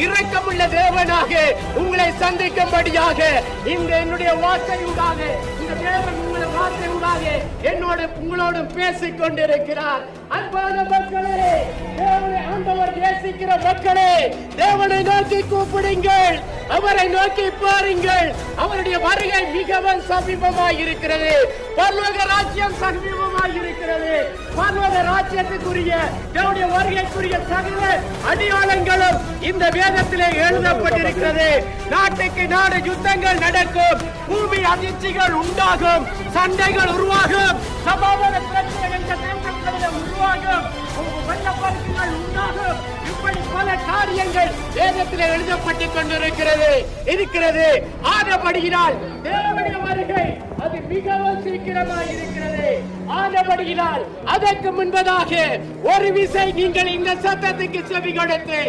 இரக்கமுள்ள தேவனாக உங்களை சந்திக்கும்படியாக இந்த என்னுடைய வார்த்தையூடாக இந்த தேவன் உங்களை வார்த்தையூடாக என்னோட உங்களோடு பேசிக் கொண்டிருக்கிறார். அன்பான மக்களே, தேவனை ஆண்டவர் நேசிக்கிற மக்களே, தேவனை நோக்கி கூப்பிடுங்கள், அவரை நோக்கி பாருங்கள். அவருடைய வருகை மிகவும் சமீபமாய் இருக்கிறது. பரலோக ராஜ்யம் சமீபமாய் இருக்கிறது. பரலோக ராஜ்யத்துக்குரிய தேவனுடைய வருகைக்குரிய சகல அடையாளங்களும் இந்த வேதத்திலே எழுதப்பட்டிருக்கிறது. நாட்டுக்கு நாடு யுத்தங்கள் நடக்கும், பூமி அதிர்ச்சிகள் உண்டாகும், சண்டைகள் உருவாகும், சமாதான பிரச்சனைகள் உருவாகும், வெள்ளப்பெருக்குகள் உண்டாகும். இப்படி பல காரியங்கள் வேதத்திலே எழுதப்பட்டுக் கொண்டிருக்கிறது. ஆனபடியினால் தேவனுடைய வருகை அது மிகவும் சீக்கிரமாக இருக்கிறது. ஆனபடியினால் அதற்கு முன்பதாக ஒரு விசை நீங்கள் இந்த சத்தத்துக்கு செவி கொடுத்து